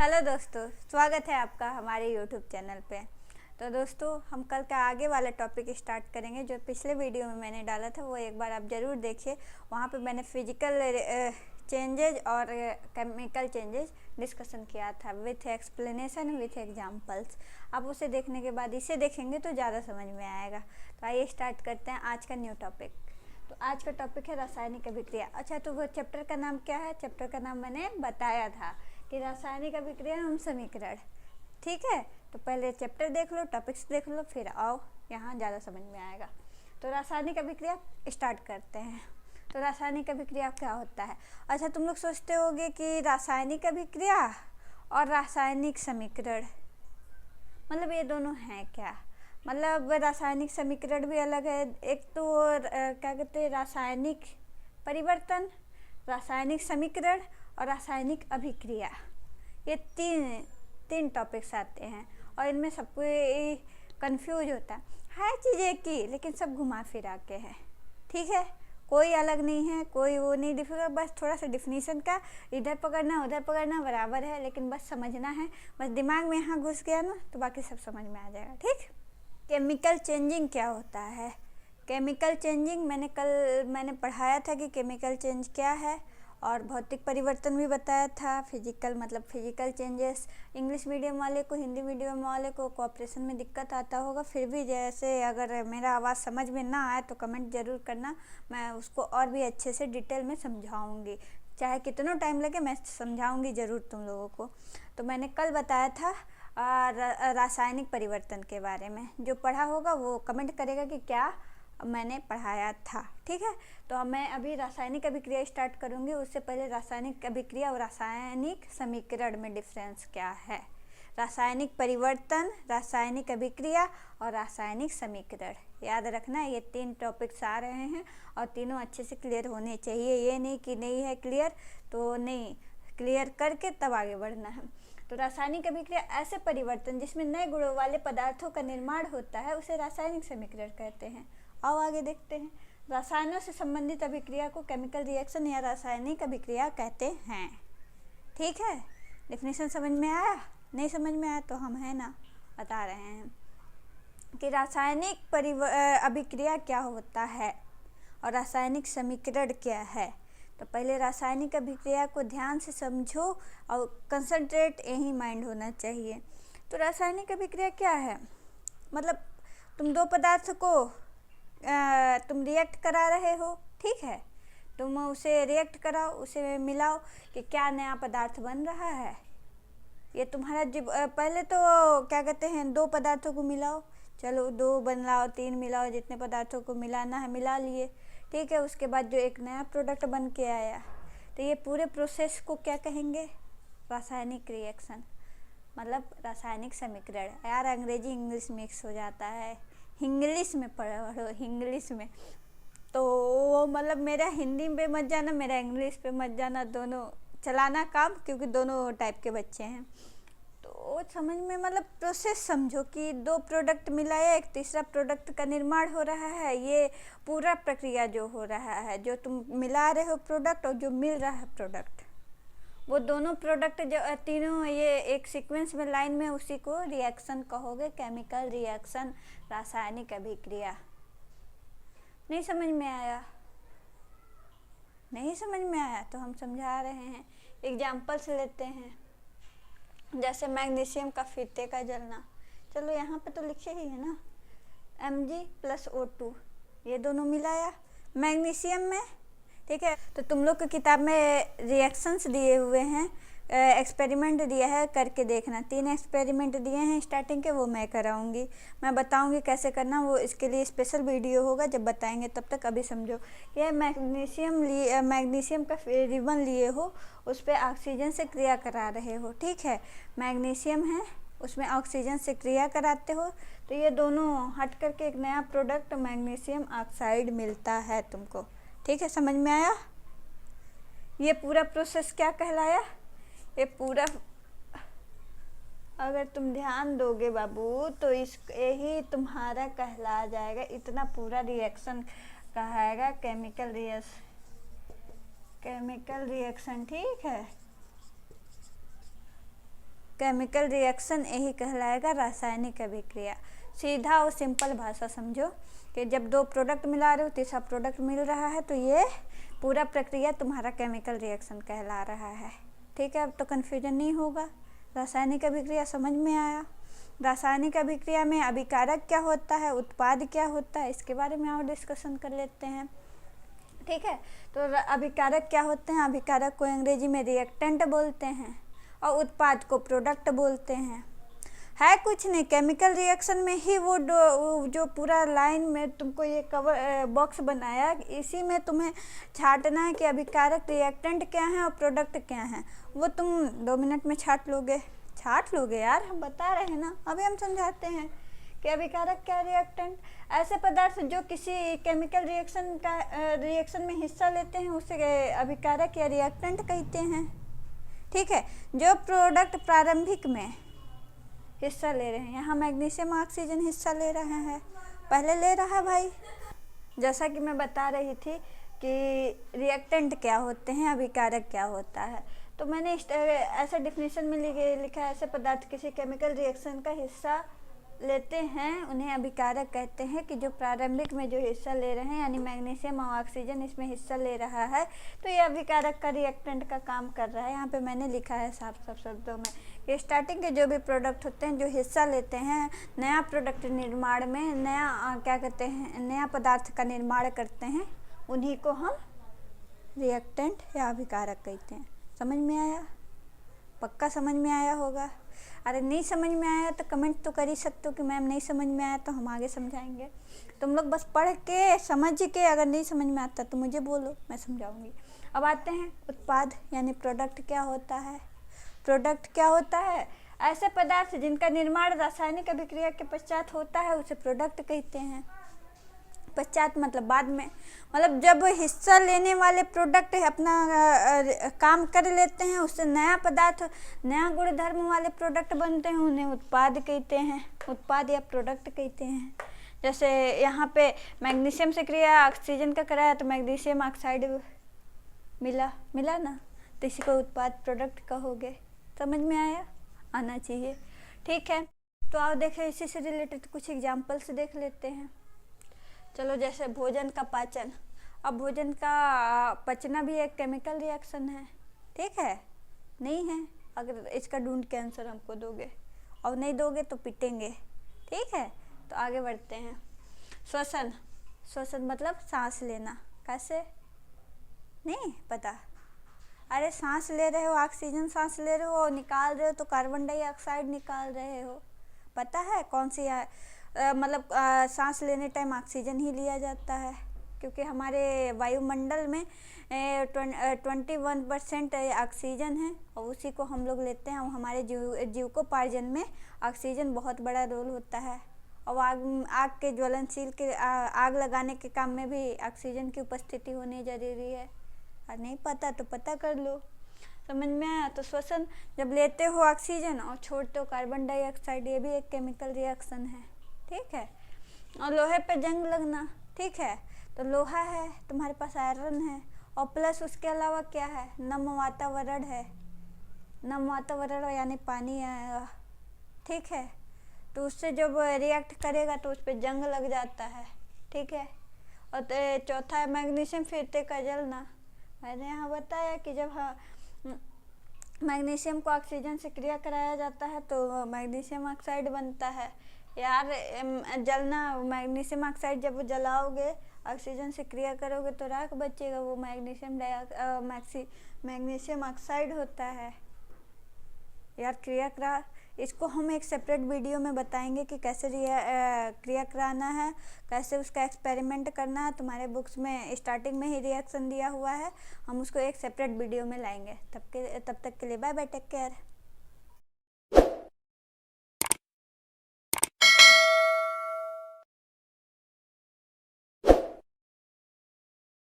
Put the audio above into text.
Hello दोस्तों, स्वागत है आपका हमारे यूट्यूब चैनल पे। तो दोस्तों, हम कल का आगे वाला टॉपिक स्टार्ट करेंगे। जो पिछले वीडियो में मैंने डाला था वो एक बार आप ज़रूर देखिए। वहाँ पे मैंने फिजिकल चेंजेज और केमिकल चेंजेज डिस्कशन किया था विथ एक्सप्लेनेशन विथ एग्जांपल्स। आप उसे देखने के बाद इसे देखेंगे तो ज़्यादा समझ में आएगा। तो आइए स्टार्ट करते हैं आज का न्यू टॉपिक। तो आज का टॉपिक है रासायनिक अभिक्रिया। अच्छा, तो वो चैप्टर का नाम क्या है? चैप्टर का नाम मैंने बताया था कि रासायनिक अभिक्रिया एवं समीकरण। ठीक है, तो पहले चैप्टर देख लो, टॉपिक्स देख लो, फिर आओ यहाँ ज़्यादा समझ में आएगा। तो रासायनिक अभिक्रिया स्टार्ट करते हैं। तो रासायनिक अभिक्रिया क्या होता है? अच्छा, तुम लोग सोचते होगे कि रासायनिक अभिक्रिया और रासायनिक समीकरण मतलब ये दोनों हैं क्या? मतलब रासायनिक समीकरण भी अलग है। एक तो क्या कहते हैं, रासायनिक परिवर्तन, रासायनिक समीकरण और रासायनिक अभिक्रिया। ये तीन टॉपिक्स आते हैं और इनमें सबको कंफ्यूज होता है चीज़ें की, लेकिन सब घुमा फिरा के है। ठीक है, कोई अलग नहीं है, कोई वो नहीं डिफिकल्ट, बस थोड़ा सा डिफिनीशन का इधर पकड़ना उधर पकड़ना बराबर है, लेकिन बस समझना है। बस दिमाग में यहाँ घुस गया ना तो बाकी सब समझ में आ जाएगा। ठीक। केमिकल चेंजिंग क्या होता है? केमिकल चेंजिंग मैंने पढ़ाया था कि केमिकल चेंज क्या है, और भौतिक परिवर्तन भी बताया था। फिजिकल मतलब फिजिकल चेंजेस। इंग्लिश मीडियम वाले को, हिंदी मीडियम वाले को कोऑपरेशन में दिक्कत आता होगा, फिर भी जैसे अगर मेरा आवाज़ समझ में ना आए तो कमेंट ज़रूर करना, मैं उसको और भी अच्छे से डिटेल में समझाऊंगी। चाहे कितना टाइम लगे मैं समझाऊंगी ज़रूर तुम लोगों को। तो मैंने कल बताया था रासायनिक परिवर्तन के बारे में। जो पढ़ा होगा वो कमेंट करेगा कि क्या मैंने पढ़ाया था। ठीक है, तो मैं अभी रासायनिक अभिक्रिया स्टार्ट करूंगी। उससे पहले रासायनिक अभिक्रिया और रासायनिक समीकरण में डिफरेंस क्या है। रासायनिक परिवर्तन, रासायनिक अभिक्रिया और रासायनिक समीकरण याद रखना। ये 3 टॉपिक्स आ रहे हैं और तीनों अच्छे से क्लियर होने चाहिए। ये नहीं कि नहीं है क्लियर तो नहीं, क्लियर करके तब आगे बढ़ना है। तो रासायनिक अभिक्रिया ऐसे परिवर्तन जिसमें नए गुणों वाले पदार्थों का निर्माण होता है उसे रासायनिक समीकरण कहते हैं। आओ आगे देखते हैं। रसायनों से संबंधित अभिक्रिया को केमिकल रिएक्शन या रासायनिक अभिक्रिया कहते हैं। ठीक है, डेफिनेशन समझ में आया? नहीं समझ में आया तो हम है ना बता रहे हैं कि रासायनिक अभिक्रिया क्या होता है और रासायनिक समीकरण क्या है। तो पहले रासायनिक अभिक्रिया को ध्यान से समझो और कंसंट्रेट यही माइंड होना चाहिए। तो रासायनिक अभिक्रिया क्या है? मतलब तुम दो पदार्थ को तुम रिएक्ट करा रहे हो। ठीक है, तुम उसे रिएक्ट कराओ, उसे मिलाओ कि क्या नया पदार्थ बन रहा है। ये तुम्हारा पहले तो क्या कहते हैं, 2 पदार्थों को मिलाओ। चलो 2 बनाओ, 3 मिलाओ, जितने पदार्थों को मिलाना है मिला लिए। ठीक है, उसके बाद जो एक नया प्रोडक्ट बन के आया, तो ये पूरे प्रोसेस को क्या कहेंगे? रासायनिक रिएक्शन मतलब रासायनिक समीकरण। यार अंग्रेजी इंग्लिश मिक्स हो जाता है, इंग्लिश में पढ़ो, इंग्लिश में। तो मतलब मेरा हिंदी पे मत जाना, मेरा इंग्लिश पे मत जाना, दोनों चलाना काम, क्योंकि दोनों टाइप के बच्चे हैं। तो समझ में मतलब प्रोसेस समझो कि 2 प्रोडक्ट मिलाया, एक तीसरा प्रोडक्ट का निर्माण हो रहा है। ये पूरा प्रक्रिया जो हो रहा है, जो तुम मिला रहे हो प्रोडक्ट और जो मिल रहा है प्रोडक्ट, वो दोनों प्रोडक्ट जो तीनों ये एक सीक्वेंस में लाइन में, उसी को रिएक्शन कहोगे, केमिकल रिएक्शन, रासायनिक अभिक्रिया। नहीं समझ में आया? नहीं समझ में आया तो हम समझा रहे हैं। एग्जाम्पल से लेते हैं, जैसे मैग्नीशियम का फीते का जलना। चलो यहाँ पे तो लिखे ही है ना, Mg+O2, ये दोनों मिलाया मैग्नीशियम में। ठीक है, तो तुम लोग की किताब में रिएक्शंस दिए हुए हैं, एक्सपेरिमेंट दिया है, करके देखना। 3 एक्सपेरिमेंट दिए हैं स्टार्टिंग के, वो मैं कराऊंगी, मैं बताऊंगी कैसे करना। वो इसके लिए स्पेशल वीडियो होगा जब बताएंगे, तब तक अभी समझो। ये मैग्नीशियम का रिबन लिए हो, उस पर ऑक्सीजन से क्रिया करा रहे हो। ठीक है, मैग्नीशियम है, उसमें ऑक्सीजन से क्रिया कराते हो, तो ये दोनों हट करके एक नया प्रोडक्ट मैग्नीशियम ऑक्साइड मिलता है तुमको। ठीक है, समझ में आया? ये पूरा प्रोसेस क्या कहलाया? ये पूरा अगर तुम ध्यान दोगे बाबू तो यही तुम्हारा कहला जाएगा। इतना पूरा रिएक्शन कहाएगा केमिकल रिएक्शन। ठीक है, केमिकल रिएक्शन यही कहलाएगा रासायनिक अभिक्रिया। सीधा और सिंपल भाषा समझो कि जब दो प्रोडक्ट मिला रहे हो, तीसरा प्रोडक्ट मिल रहा है, तो ये पूरा प्रक्रिया तुम्हारा केमिकल रिएक्शन कहला रहा है। ठीक है, अब तो कन्फ्यूजन नहीं होगा। रासायनिक अभिक्रिया समझ में आया। रासायनिक अभिक्रिया में अभिकारक क्या होता है, उत्पाद क्या होता है, इसके बारे में और डिस्कशन कर लेते हैं। ठीक है, तो अभिकारक क्या होते हैं? अभिकारक को अंग्रेजी में रिएक्टेंट बोलते हैं और उत्पाद को प्रोडक्ट बोलते हैं। है कुछ नहीं, केमिकल रिएक्शन में ही वो जो पूरा लाइन में तुमको ये कवर बॉक्स बनाया, इसी में तुम्हें छांटना है कि अभिकारक रिएक्टेंट क्या है और प्रोडक्ट क्या है। वो तुम 2 मिनट में छांट लोगे यार, हम बता रहे हैं ना, अभी हम समझाते हैं कि अभिकारक क्या, रिएक्टेंट ऐसे पदार्थ जो किसी केमिकल रिएक्शन में हिस्सा लेते हैं उसे अभिकारक या रिएक्टेंट कहते हैं। ठीक है, जो प्रोडक्ट प्रारंभिक में हिस्सा ले रहे हैं, यहाँ मैग्नीशियम ऑक्सीजन हिस्सा ले रहे हैं, पहले ले रहा है भाई। जैसा कि मैं बता रही थी कि रिएक्टेंट क्या होते हैं, अभिकारक क्या होता है, तो मैंने ऐसा डिफिनीशन में लिखा है, ऐसे पदार्थ किसी केमिकल रिएक्शन का हिस्सा लेते हैं उन्हें अभिकारक कहते हैं कि जो प्रारंभिक में जो हिस्सा ले रहे हैं, यानी मैग्नीशियम और ऑक्सीजन इसमें हिस्सा ले रहा है, तो ये अभिकारक का रिएक्टेंट का काम कर रहा है। यहाँ पे मैंने लिखा है साफ शब्दों में कि स्टार्टिंग के जो भी प्रोडक्ट होते हैं जो हिस्सा लेते हैं नया प्रोडक्ट निर्माण में, नया पदार्थ का निर्माण करते हैं, उन्हीं को हम रिएक्टेंट या अभिकारक कहते हैं। समझ में आया? पक्का समझ में आया होगा। अरे नहीं समझ में आया तो कमेंट तो कर ही सकते हो कि मैम नहीं समझ में आया, तो हम आगे समझाएंगे। तुम लोग बस पढ़ के समझ के, अगर नहीं समझ में आता तो मुझे बोलो, मैं समझाऊंगी। अब आते हैं उत्पाद यानी प्रोडक्ट क्या होता है। प्रोडक्ट क्या होता है? ऐसे पदार्थ जिनका निर्माण रासायनिक अभिक्रिया के पश्चात होता है उसे प्रोडक्ट कहते हैं। पश्चात मतलब बाद में, मतलब जब हिस्सा लेने वाले प्रोडक्ट अपना काम कर लेते हैं, उससे नया पदार्थ, नया गुणधर्म वाले प्रोडक्ट बनते हैं, उन्हें उत्पाद कहते हैं, उत्पाद या प्रोडक्ट कहते हैं। जैसे यहाँ पे मैग्नीशियम से क्रिया ऑक्सीजन का कराया तो मैग्नीशियम ऑक्साइड मिला ना, तो इसी को उत्पाद प्रोडक्ट कहोगे। समझ में आना चाहिए। ठीक है, तो आओ देखें इसी से रिलेटेड कुछ एग्जाम्पल्स देख लेते हैं। चलो, जैसे भोजन का पाचन। अब भोजन का पचना भी एक केमिकल रिएक्शन है। ठीक है, नहीं है? अगर इसका ढूंढ के आंसर हमको दोगे और नहीं दोगे तो पिटेंगे। ठीक है, तो आगे बढ़ते हैं। श्वसन मतलब सांस लेना। कैसे? नहीं पता? अरे सांस ले रहे हो, ऑक्सीजन सांस ले रहे हो और निकाल रहे हो तो कार्बन डाइऑक्साइड निकाल रहे हो। पता है कौन सी मतलब सांस लेने टाइम ऑक्सीजन ही लिया जाता है, क्योंकि हमारे वायुमंडल में 21% ऑक्सीजन है और उसी को हम लोग लेते हैं। और हमारे जीवकोपार्जन में ऑक्सीजन बहुत बड़ा रोल होता है। और आग के ज्वलनशील के आग लगाने के काम में भी ऑक्सीजन की उपस्थिति होनी जरूरी है। और नहीं पता तो पता कर लो। समझ में आया? तो श्वसन, जब लेते हो ऑक्सीजन और छोड़ते हो कार्बन डाइऑक्साइड, ये भी एक केमिकल रिएक्शन है। ठीक है, और लोहे पे जंग लगना। ठीक है, तो लोहा है, तुम्हारे पास आयरन है और प्लस उसके अलावा क्या है? नम वातावरण है। नम वातावरण यानी पानी आएगा। ठीक है, तो उससे जब रिएक्ट करेगा तो उस पर जंग लग जाता है। ठीक है, और चौथा है मैग्नीशियम फिरते का जलना। मैंने यहाँ बताया कि जब मैग्नीशियम को ऑक्सीजन से क्रिया कराया जाता है तो मैग्नीशियम ऑक्साइड बनता है। यार जलना, मैग्नीशियम ऑक्साइड जब जलाओगे, ऑक्सीजन से क्रिया करोगे तो राख बचेगा, वो मैग्नीशियम ऑक्साइड होता है। यार क्रिया इसको हम एक सेपरेट वीडियो में बताएंगे कि कैसे क्रिया कराना है, कैसे उसका एक्सपेरिमेंट करना है। तुम्हारे बुक्स में स्टार्टिंग में ही रिएक्शन दिया हुआ है, हम उसको एक सेपरेट वीडियो में लाएंगे। तब तक के लिए बाय बाय, टेक केयर।